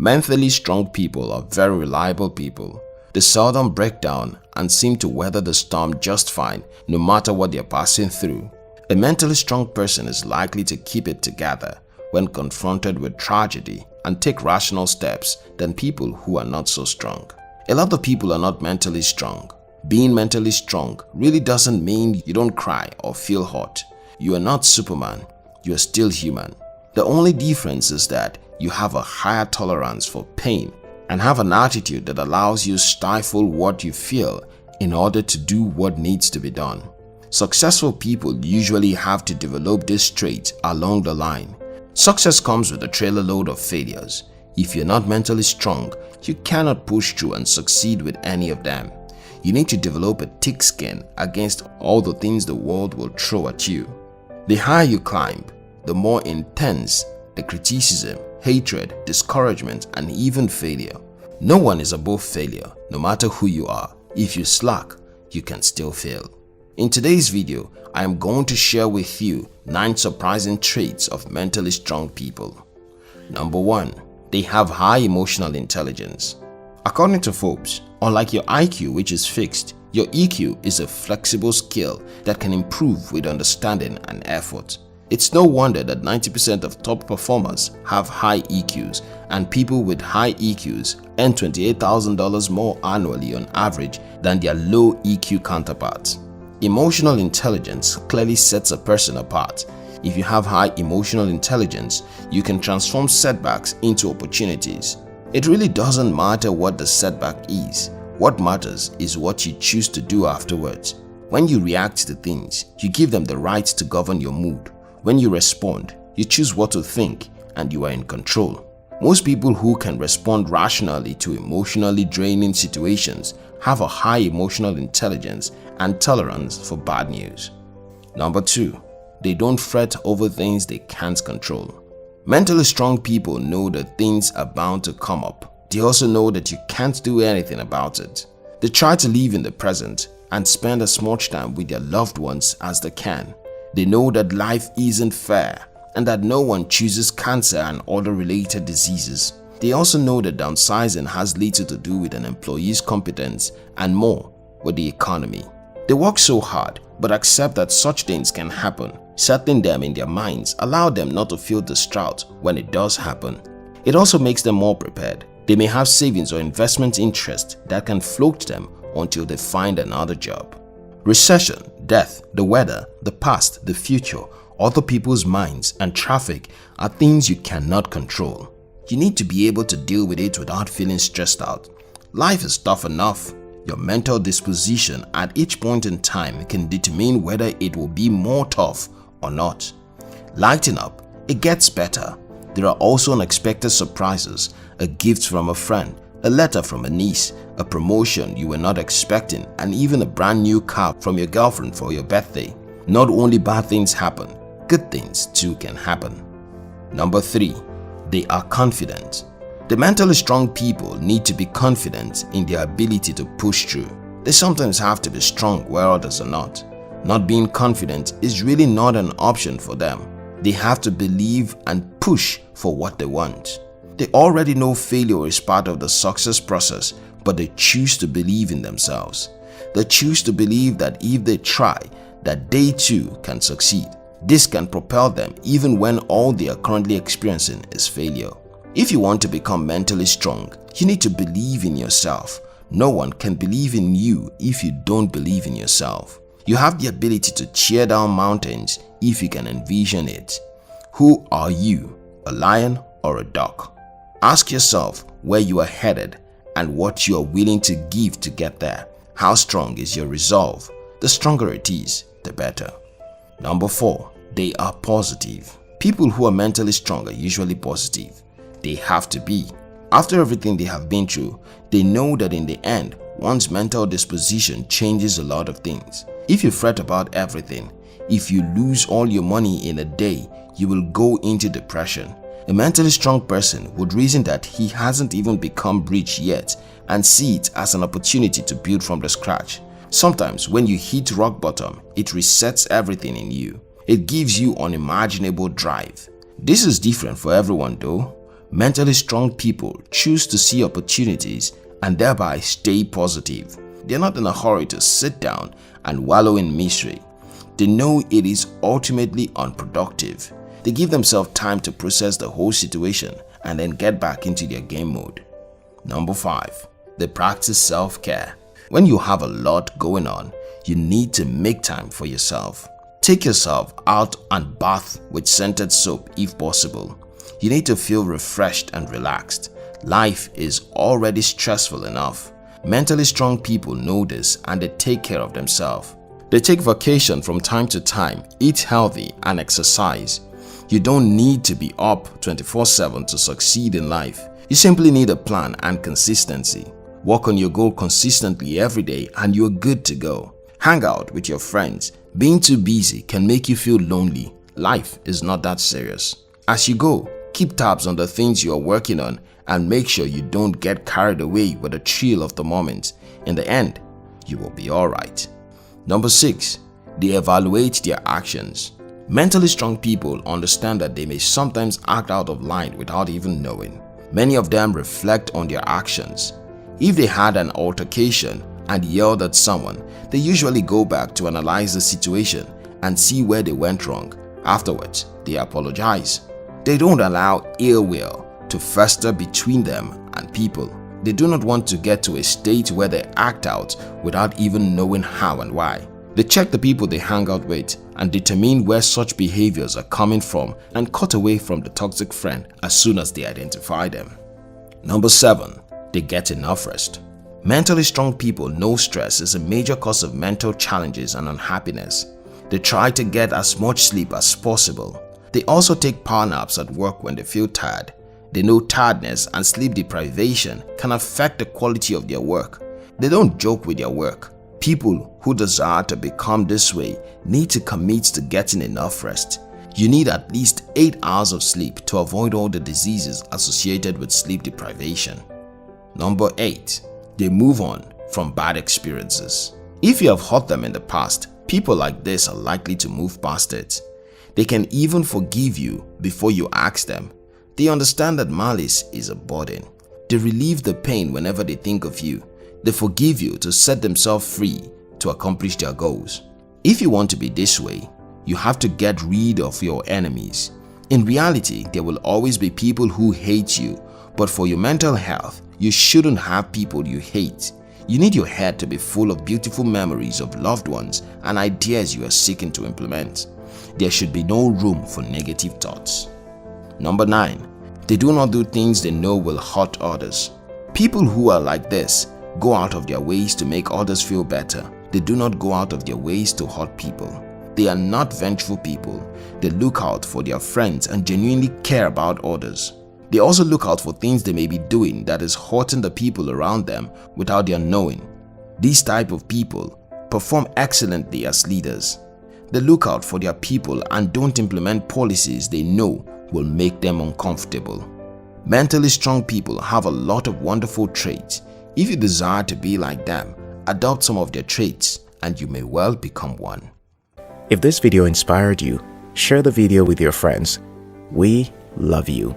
Mentally strong people are very reliable people. They seldom break down and seem to weather the storm just fine no matter what they are passing through. A mentally strong person is likely to keep it together when confronted with tragedy and take rational steps than people who are not so strong. A lot of people are not mentally strong. Being mentally strong really doesn't mean you don't cry or feel hot. You are not Superman. You are still human. The only difference is that you have a higher tolerance for pain and have an attitude that allows you to stifle what you feel in order to do what needs to be done. Successful people usually have to develop this trait along the line. Success comes with a trailer load of failures. If you're not mentally strong, you cannot push through and succeed with any of them. You need to develop a thick skin against all the things the world will throw at you. The higher you climb, the more intense the criticism, hatred, discouragement, and even failure. No one is above failure, no matter who you are. If you slack, you can still fail. In today's video, I am going to share with you 9 surprising traits of mentally strong people. Number 1. They have high emotional intelligence. According to Forbes, unlike your IQ, which is fixed, your EQ is a flexible skill that can improve with understanding and effort. It's no wonder that 90% of top performers have high EQs, and people with high EQs earn $28,000 more annually on average than their low EQ counterparts. Emotional intelligence clearly sets a person apart. If you have high emotional intelligence, you can transform setbacks into opportunities. It really doesn't matter what the setback is. What matters is what you choose to do afterwards. When you react to things, you give them the right to govern your mood. When you respond, you choose what to think and you are in control. Most people who can respond rationally to emotionally draining situations have a high emotional intelligence and tolerance for bad news. Number 2. They don't fret over things they can't control. Mentally strong people know that things are bound to come up. They also know that you can't do anything about it. They try to live in the present and spend as much time with their loved ones as they can. They know that life isn't fair and that no one chooses cancer and other related diseases. They also know that downsizing has little to do with an employee's competence and more with the economy. They work so hard but accept that such things can happen. Settling them in their minds allow them not to feel distraught when it does happen. It also makes them more prepared. They may have savings or investment interest that can float them until they find another job. Recession, death, the weather, the past, the future, other people's minds, and traffic are things you cannot control. You need to be able to deal with it without feeling stressed out. Life is tough enough. Your mental disposition at each point in time can determine whether it will be more tough or not. Lighten up, it gets better. There are also unexpected surprises, a gift from a friend, a letter from a niece, a promotion you were not expecting, and even a brand new car from your girlfriend for your birthday. Not only bad things happen, good things too can happen. Number 3. They are confident. The mentally strong people need to be confident in their ability to push through. They sometimes have to be strong where others are not. Not being confident is really not an option for them. They have to believe and push for what they want. They already know failure is part of the success process, but they choose to believe in themselves. They choose to believe that if they try, that they too can succeed. This can propel them even when all they are currently experiencing is failure. If you want to become mentally strong, you need to believe in yourself. No one can believe in you if you don't believe in yourself. You have the ability to tear down mountains if you can envision it. Who are you, a lion or a duck? Ask yourself where you are headed and what you are willing to give to get there. How strong is your resolve? The stronger it is, the better. Number 4. They are positive. People who are mentally strong are usually positive. They have to be. After everything they have been through, they know that in the end, one's mental disposition changes a lot of things. If you fret about everything, if you lose all your money in a day, you will go into depression. A mentally strong person would reason that he hasn't even become rich yet and see it as an opportunity to build from the scratch. Sometimes when you hit rock bottom, it resets everything in you. It gives you unimaginable drive. This is different for everyone though. Mentally strong people choose to see opportunities and thereby stay positive. They're not in a hurry to sit down and wallow in misery. They know it is ultimately unproductive. They give themselves time to process the whole situation and then get back into their game mode. Number 5. They practice self-care. When you have a lot going on, you need to make time for yourself. Take yourself out and bath with scented soap if possible. You need to feel refreshed and relaxed. Life is already stressful enough. Mentally strong people know this and they take care of themselves. They take vacation from time to time, eat healthy and exercise. You don't need to be up 24/7 to succeed in life. You simply need a plan and consistency. Work on your goal consistently every day and you're good to go. Hang out with your friends. Being too busy can make you feel lonely. Life is not that serious. As you go, keep tabs on the things you are working on and make sure you don't get carried away with the thrill of the moment. In the end, you will be alright. Number 6. They evaluate their actions. Mentally strong people understand that they may sometimes act out of line without even knowing. Many of them reflect on their actions. If they had an altercation and yelled at someone, they usually go back to analyze the situation and see where they went wrong. Afterwards, they apologize. They don't allow ill will to fester between them and people. They do not want to get to a state where they act out without even knowing how and why. They check the people they hang out with and determine where such behaviors are coming from and cut away from the toxic friend as soon as they identify them. Number 7. They get enough rest. Mentally strong people know stress is a major cause of mental challenges and unhappiness. They try to get as much sleep as possible. They also take power naps at work when they feel tired. They know tiredness and sleep deprivation can affect the quality of their work. They don't joke with their work. People who desire to become this way need to commit to getting enough rest. You need at least 8 hours of sleep to avoid all the diseases associated with sleep deprivation. Number 8. They move on from bad experiences. If you have hurt them in the past, people like this are likely to move past it. They can even forgive you before you ask them. They understand that malice is a burden. They relieve the pain whenever they think of you. They forgive you to set themselves free to accomplish their goals. If you want to be this way, you have to get rid of your enemies. In reality, there will always be people who hate you, but for your mental health, you shouldn't have people you hate. You need your head to be full of beautiful memories of loved ones and ideas you are seeking to implement. There should be no room for negative thoughts. Number 9. They do not do things they know will hurt others. People who are like this go out of their ways to make others feel better. They do not go out of their ways to hurt people. They are not vengeful people. They look out for their friends and genuinely care about others. They also look out for things they may be doing that is hurting the people around them without their knowing. These type of people perform excellently as leaders. They look out for their people and don't implement policies they know will make them uncomfortable. Mentally strong people have a lot of wonderful traits. If you desire to be like them, adopt some of their traits and you may well become one. If this video inspired you, share the video with your friends. We love you.